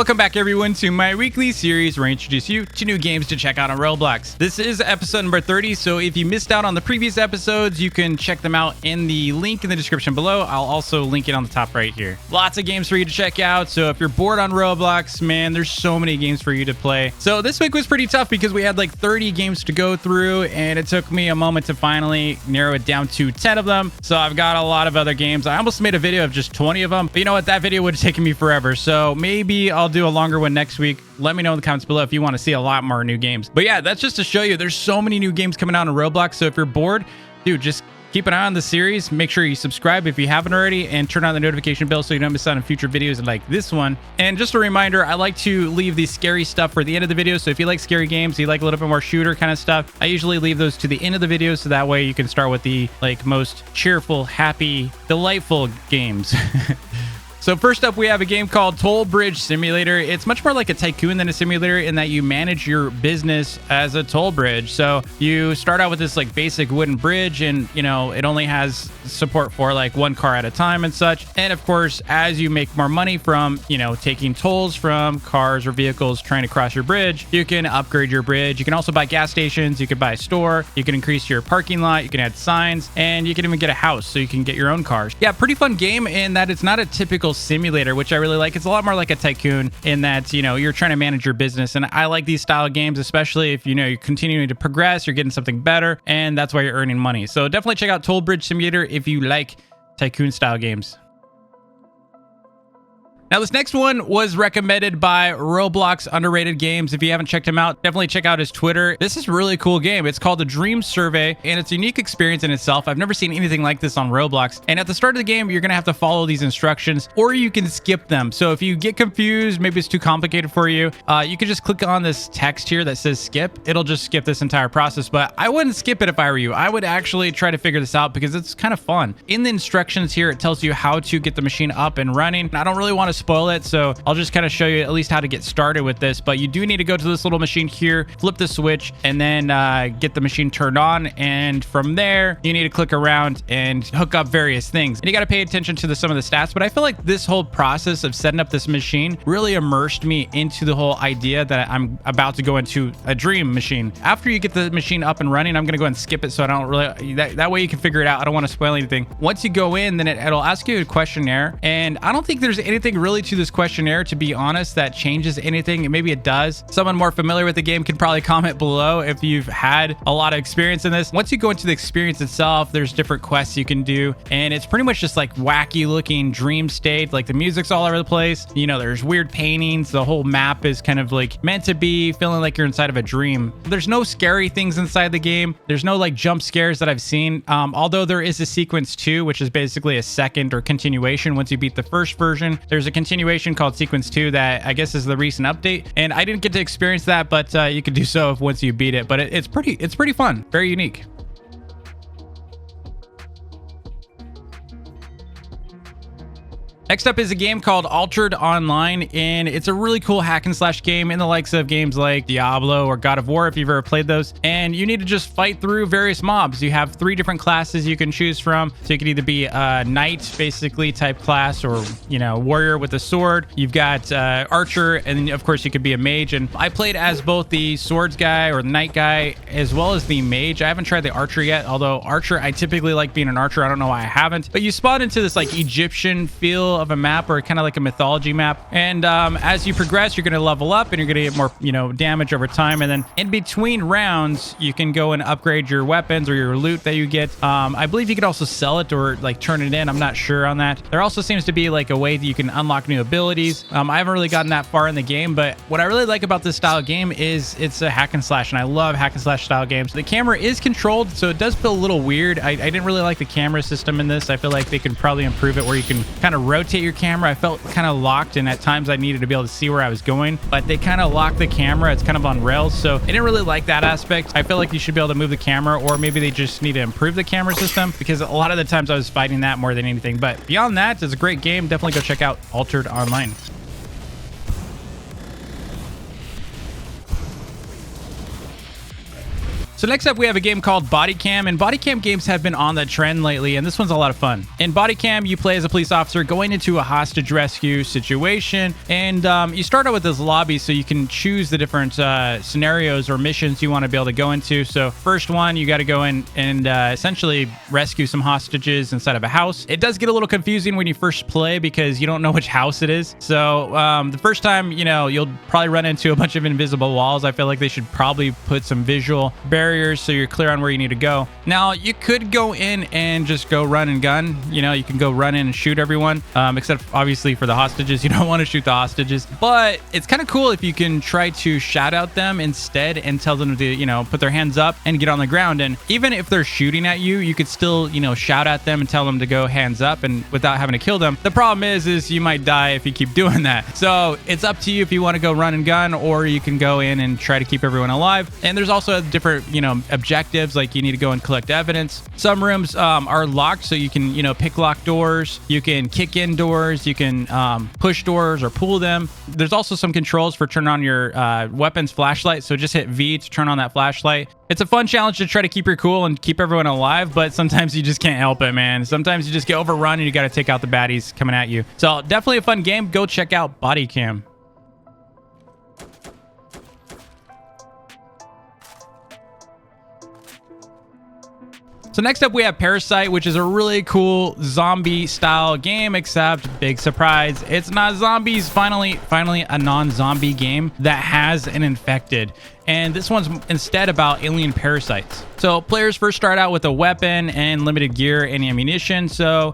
Welcome back everyone to my weekly series where I introduce you to new games to check out on Roblox. This is episode number 30, so if you missed out on the previous episodes, you can check them out in the link in the description below. I'll also link it on the top right here. Lots of games for you to check out, so if you're bored on Roblox, man, there's so many games for you to play. So this week was pretty tough because we had like 30 games to go through, and it took me a moment to finally narrow it down to 10 of them. So I've got a lot of other games. I almost made a video of just 20 of them, but you know what? That video would have taken me forever, so maybe I'll do a longer one next week. Let me know in the comments below if you want to see a lot more new games. But yeah, that's just to show you there's so many new games coming out on Roblox. So if you're bored, dude, just keep an eye on the series. Make sure you subscribe if you haven't already, and turn on the notification bell so you don't miss out on future videos like this one. And just a reminder, I like to leave the scary stuff for the end of the video. So if you like scary games, you like a little bit more shooter kind of stuff, I usually leave those to the end of the video, so that way you can start with the like most cheerful, happy, delightful games. So first up, we have a game called Toll Bridge Simulator. It's much more like a tycoon than a simulator in that you manage your business as a toll bridge. So you start out with this like basic wooden bridge, and you know, it only has support for like one car at a time and such. And of course, as you make more money from, you know, taking tolls from cars or vehicles trying to cross your bridge, you can upgrade your bridge. You can also buy gas stations, you can buy a store, you can increase your parking lot, you can add signs, and you can even get a house so you can get your own cars. Yeah, pretty fun game in that it's not a typical simulator, which I really like. It's a lot more like a tycoon in that, you know, you're trying to manage your business, and I like these style of games, especially if, you know, you're continuing to progress, you're getting something better, and that's why you're earning money. So definitely check out Toll Bridge Simulator if you like tycoon style games. Now, this next one was recommended by Roblox Underrated Games. If you haven't checked him out, definitely check out his Twitter. This is a really cool game. It's called the Dream Survey, and it's a unique experience in itself. I've never seen anything like this on Roblox. And at the start of the game, you're going to have to follow these instructions, or you can skip them. So if you get confused, maybe it's too complicated for you, you can just click on this text here that says skip. It'll just skip this entire process, but I wouldn't skip it if I were you. I would actually try to figure this out because it's kind of fun. In the instructions here, it tells you how to get the machine up and running. I don't really want to spoil it, so I'll just kind of show you at least how to get started with this. But you do need to go to this little machine here, flip the switch, and then get the machine turned on. And from there, you need to click around and hook up various things. And you got to pay attention to some of the stats. But I feel like this whole process of setting up this machine really immersed me into the whole idea that I'm about to go into a dream machine. After you get the machine up and running, I'm going to go ahead and skip it so I don't really, that way you can figure it out. I don't want to spoil anything. Once you go in, then it'll ask you a questionnaire. And I don't think there's anything really to this questionnaire, to be honest, that changes anything. Maybe it does. Someone more familiar with the game can probably comment below if you've had a lot of experience in this. Once you go into the experience itself, there's different quests you can do, and it's pretty much just like wacky looking dream state. Like the music's all over the place, you know, there's weird paintings. The whole map is kind of like meant to be feeling like you're inside of a dream. There's no scary things inside the game. There's no like jump scares that I've seen, although there is a sequence 2, which is basically a second or continuation. Once you beat the first version, there's a continuation called Sequence 2 that I guess is the recent update, and I didn't get to experience that, but you can do so if once you beat it. But it's pretty fun, very unique. Next up is a game called Altered Online, and it's a really cool hack and slash game in the likes of games like Diablo or God of War, if you've ever played those. And you need to just fight through various mobs. You have 3 different classes you can choose from. So you can either be a knight, basically, type class, or, you know, warrior with a sword. You've got archer, and of course you could be a mage. And I played as both the swords guy or the knight guy, as well as the mage. I haven't tried the archer yet, although archer, I typically like being an archer. I don't know why I haven't. But you spawn into this like Egyptian feel of a map, or kind of like a mythology map, and as you progress, you're going to level up and you're going to get more, you know, damage over time. And then in between rounds, you can go and upgrade your weapons or your loot that you get. I believe you could also sell it or like turn it in. I'm not sure on that. There also seems to be like a way that you can unlock new abilities. I haven't really gotten that far in the game, but what I really like about this style of game is it's a hack and slash, and I love hack and slash style games. The camera is controlled, so it does feel a little weird. I didn't really like the camera system in this. I feel like they could probably improve it where you can kind of rotate your camera. I felt kind of locked, and at times I needed to be able to see where I was going, but they kind of locked the camera. It's kind of on rails, so I didn't really like that aspect. I feel like you should be able to move the camera, or maybe they just need to improve the camera system, because a lot of the times I was fighting that more than anything. But beyond that, it's a great game. Definitely go check out Altered Online. So next up, we have a game called Bodycam, and Bodycam games have been on the trend lately, and this one's a lot of fun. In Bodycam, you play as a police officer going into a hostage rescue situation, and you start out with this lobby so you can choose the different scenarios or missions you want to be able to go into. So first one, you got to go in and essentially rescue some hostages inside of a house. It does get a little confusing when you first play because you don't know which house it is. So the first time, you'll probably run into a bunch of invisible walls. I feel like they should probably put some visual barriers so you're clear on where you need to go. Now, you could go in and just go run and gun. You can go run in and shoot everyone, except obviously for the hostages. You don't want to shoot the hostages. But it's kind of cool if you can try to shout out them instead and tell them to, put their hands up and get on the ground. And even if they're shooting at you, you could still, shout at them and tell them to go hands up and without having to kill them. The problem is you might die if you keep doing that. So it's up to you if you want to go run and gun, or you can go in and try to keep everyone alive. And there's also different objectives, like you need to go and collect evidence. Some rooms are locked, so you can pick lock doors, you can kick in doors, you can push doors or pull them. There's also some controls for turning on your weapons flashlight, so just hit V to turn on that flashlight. It's a fun challenge to try to keep your cool and keep everyone alive, but sometimes you just can't help it, man. Sometimes you just get overrun and you got to take out the baddies coming at you. So definitely a fun game. Go check out Bodycam. So next up, we have Parasite, which is a really cool zombie style game, except big surprise, it's not zombies. Finally a non-zombie game that has an infected. And this one's instead about alien parasites. So players first start out with a weapon and limited gear and ammunition. So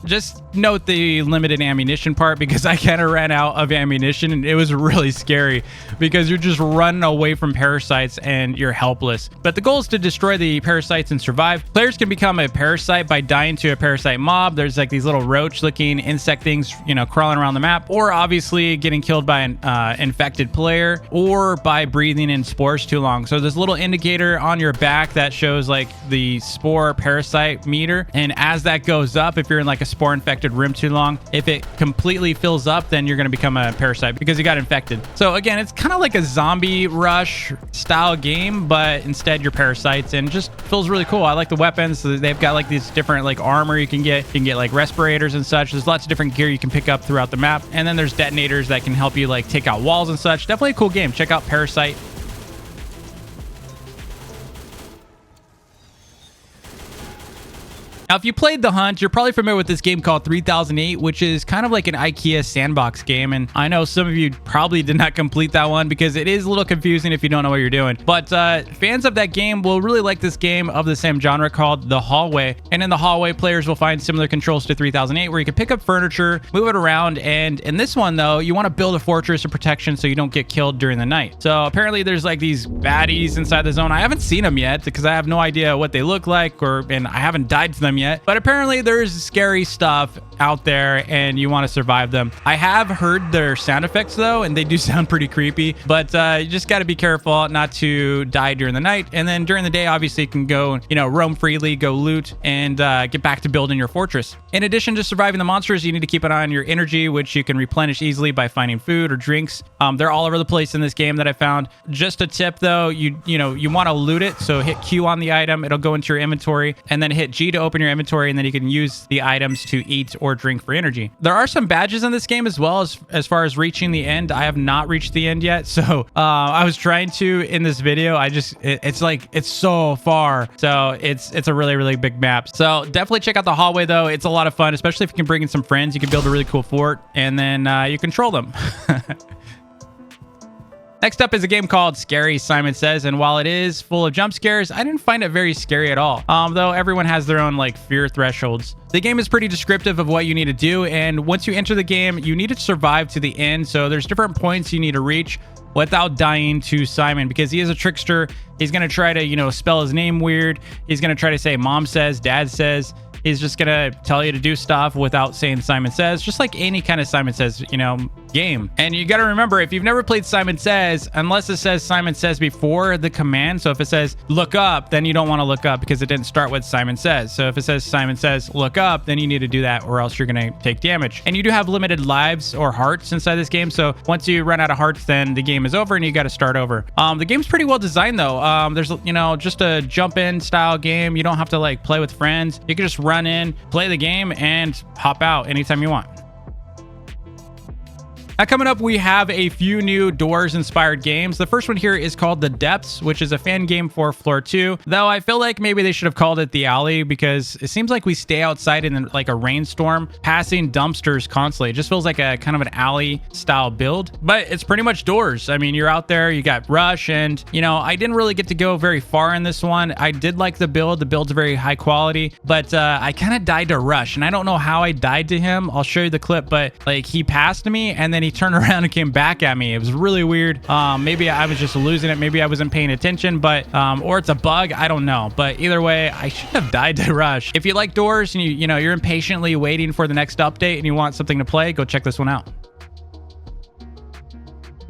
just note the limited ammunition part, because I kind of ran out of ammunition and it was really scary because you're just running away from parasites and you're helpless. But the goal is to destroy the parasites and survive. Players can become a parasite by dying to a parasite mob. There's like these little roach looking insect things, crawling around the map, or obviously getting killed by an infected player, or by breathing in spores too long. So there's a little indicator on your back that shows like the spore parasite meter, and as that goes up, if you're in like a spore infected room too long, if it completely fills up, then you're going to become a parasite because you got infected. So again, it's kind of like a zombie rush style game, but instead you're parasites, and just feels really cool. I like the weapons. So they've got like these different like armor you can get like respirators and such. There's lots of different gear you can pick up throughout the map, and then there's detonators that can help you like take out walls and such. Definitely a cool game. Check out Parasite. Now, if you played The Hunt, you're probably familiar with this game called 3008, which is kind of like an IKEA sandbox game. And I know some of you probably did not complete that one because it is a little confusing if you don't know what you're doing. But fans of that game will really like this game of the same genre called The Hallway. And in The Hallway, players will find similar controls to 3008, where you can pick up furniture, move it around. And in this one, though, you want to build a fortress of protection so you don't get killed during the night. So apparently there's like these baddies inside the zone. I haven't seen them yet because I have no idea what they look like, and I haven't died to them yet, but apparently there's scary stuff out there and you want to survive them. I have heard their sound effects though, and they do sound pretty creepy, but you just got to be careful not to die during the night. And then during the day, obviously you can go, roam freely, go loot, and get back to building your fortress. In addition to surviving the monsters, you need to keep an eye on your energy, which you can replenish easily by finding food or drinks. They're all over the place in this game that I found. Just a tip though, you want to loot it. So hit Q on the item, it'll go into your inventory, and then hit G to open your inventory, and then you can use the items to eat or drink for energy. There are some badges in this game as well, as far as reaching the end. I have not reached the end yet, so I was trying to in this video. It's so far, so it's a really big map. So definitely check out The Hallway though. It's a lot of fun, especially if you can bring in some friends. You can build a really cool fort, and then you control them. Next up is a game called Scary, Simon Says, and while it is full of jump scares, I didn't find it very scary at all. Though everyone has their own like fear thresholds. The game is pretty descriptive of what you need to do, and once you enter the game, you need to survive to the end. So there's different points you need to reach without dying to Simon, because he is a trickster. He's going to try to, spell his name weird. He's going to try to say mom says, dad says, he's just gonna tell you to do stuff without saying Simon Says, just like any kind of Simon Says, game. And you got to remember, if you've never played Simon Says, unless it says Simon Says before the command, so if it says look up, then you don't want to look up because it didn't start with Simon Says. So if it says Simon Says look up, then you need to do that or else you're going to take damage. And you do have limited lives or hearts inside this game. So once you run out of hearts, then the game is over and you got to start over. The game's pretty well designed though. There's, just a jump in style game. You don't have to like play with friends. You can just run in, play the game and hop out anytime you want. Now, coming up, we have a few new Doors-inspired games. The first one here is called The Depths, which is a fan game for Floor 2. Though I feel like maybe they should have called it The Alley because it seems like we stay outside in like a rainstorm, passing dumpsters constantly. It just feels like a kind of an alley-style build, but it's pretty much Doors. I mean, you're out there, you got Rush, and, I didn't really get to go very far in this one. I did like the build. The build's very high quality, but I kind of died to Rush, and I don't know how I died to him. I'll show you the clip, but like he passed me, and then he turned around and came back at me. It was really weird. Maybe I was just losing it. Maybe I wasn't paying attention, but or it's a bug. I don't know. But either way, I should have died to Rush. If you like Doors and you're impatiently waiting for the next update and you want something to play, go check this one out.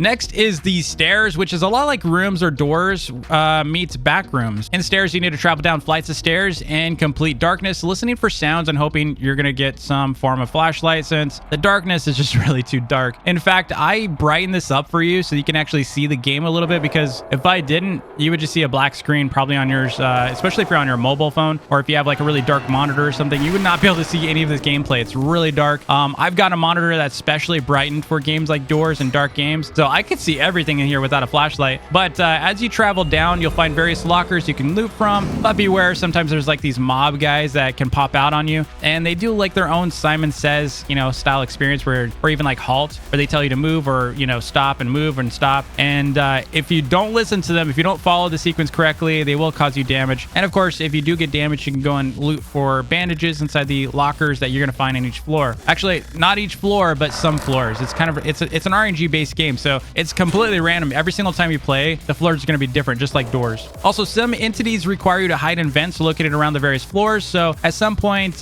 Next is The Stairs, which is a lot like Rooms or Doors meets Backrooms. In Stairs, you need to travel down flights of stairs in complete darkness, listening for sounds and hoping you're going to get some form of flashlight since the darkness is just really too dark. In fact, I brightened this up for you so you can actually see the game a little bit, because if I didn't, you would just see a black screen probably on yours, especially if you're on your mobile phone or if you have like a really dark monitor or something. You would not be able to see any of this gameplay. It's really dark. I've got a monitor that's specially brightened for games like Doors and dark games, so I could see everything in here without a flashlight. But as you travel down, you'll find various lockers you can loot from, but beware, sometimes there's like these mob guys that can pop out on you, and they do like their own Simon Says style experience or even like halt, where they tell you to move or stop and move and stop. And if you don't listen to them, if you don't follow the sequence correctly, they will cause you damage. And of course, if you do get damaged, you can go and loot for bandages inside the lockers that you're going to find in each floor. Actually, not each floor, but some floors. It's kind of it's an RNG based game, so it's completely random. Every single time you play, the floors are going to be different, just like Doors. Also, some entities require you to hide in vents located around the various floors, so at some point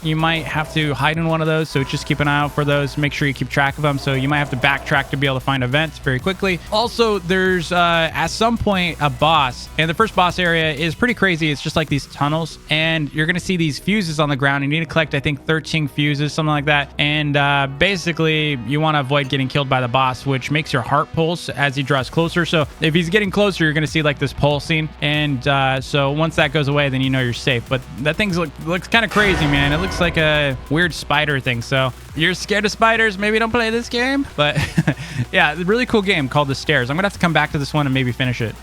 you might have to hide in one of those, so just keep an eye out for those. Make sure you keep track of them, so you might have to backtrack to be able to find a vent very quickly. Also, there's at some point a boss, and the first boss area is pretty crazy. It's just like these tunnels, and you're going to see these fuses on the ground. You need to collect, I think, 13 fuses, something like that, and basically you want to avoid getting killed by the boss, which makes your heart pulse as he draws closer. So if he's getting closer, you're going to see like this pulsing, and so once that goes away, then you're safe. But that thing looks kind of crazy, man. It looks like a weird spider thing. So if you're scared of spiders, maybe don't play this game. But yeah, a really cool game called The Stairs. I'm gonna have to come back to this one and maybe finish it.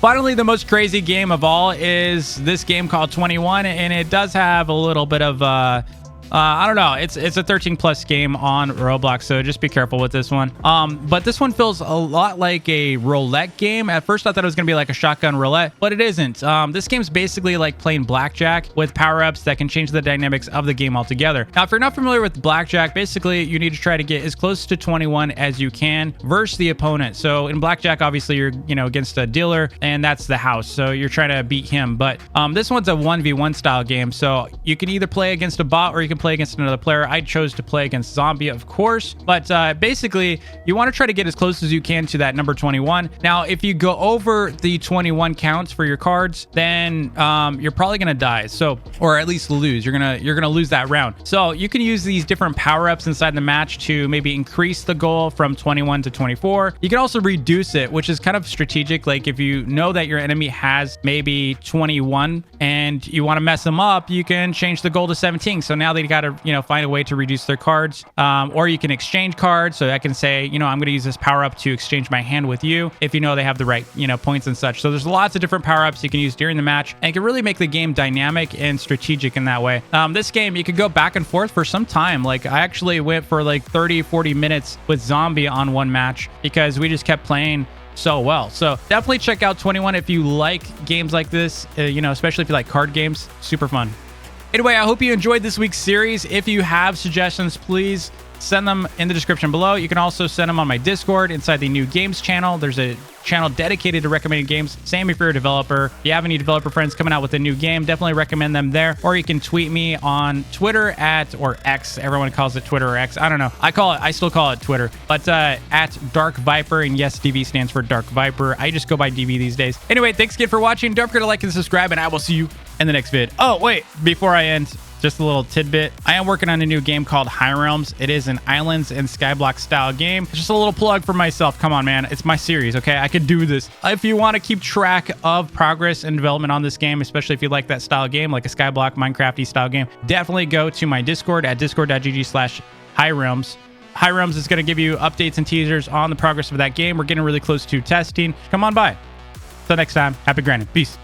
Finally, the most crazy game of all is this game called 21, and it does have a little bit of I don't know. It's a 13 plus game on Roblox, so just be careful with this one. But this one feels a lot like a roulette game. At first, I thought it was going to be like a shotgun roulette, but it isn't. This game's basically like playing blackjack with power-ups that can change the dynamics of the game altogether. Now, if you're not familiar with blackjack, basically you need to try to get as close to 21 as you can versus the opponent. So in blackjack, obviously you're against a dealer, and that's the house, so you're trying to beat him. But this one's a 1v1 style game, so you can either play against a bot or you can play against another player. I chose to play against Zombie, of course, but basically you want to try to get as close as you can to that number 21. Now, if you go over the 21 counts for your cards, then you're probably gonna die, so, or at least lose. You're gonna lose that round. So you can use these different power-ups inside the match to maybe increase the goal from 21 to 24. You can also reduce it, which is kind of strategic. Like if you know that your enemy has maybe 21 and you want to mess them up, you can change the goal to 17. So now they got to find a way to reduce their cards, or you can exchange cards. So I can say, I'm going to use this power up to exchange my hand with you if they have the right points and such. So there's lots of different power ups you can use during the match, and it can really make the game dynamic and strategic in that way. This game, you could go back and forth for some time. Like I actually went for like 30-40 minutes with Zombie on one match because we just kept playing so well. So definitely check out 21 if you like games like this, especially if you like card games. Super fun. Anyway, I hope you enjoyed this week's series. If you have suggestions, please send them in the description below. You can also send them on my Discord inside the new games channel. There's a channel dedicated to recommending games. Same if you're a developer. If you have any developer friends coming out with a new game, definitely recommend them there. Or you can tweet me on Twitter or X. Everyone calls it Twitter or X. I don't know. I still call it Twitter, but at Dark Viper. And yes, DV stands for Dark Viper. I just go by DV these days. Anyway, thanks again for watching. Don't forget to like and subscribe, and I will see you in the next vid. Oh, wait, before I end, just a little tidbit. I am working on a new game called High Realms. It is an islands and skyblock style game. Just a little plug for myself. Come on, man. It's my series, okay? I could do this. If you want to keep track of progress and development on this game, especially if you like that style game, like a skyblock, Minecraft-y style game, definitely go to my Discord at discord.gg/highrealms. High Realms is going to give you updates and teasers on the progress of that game. We're getting really close to testing. Come on by. Till next time, happy grinding. Peace.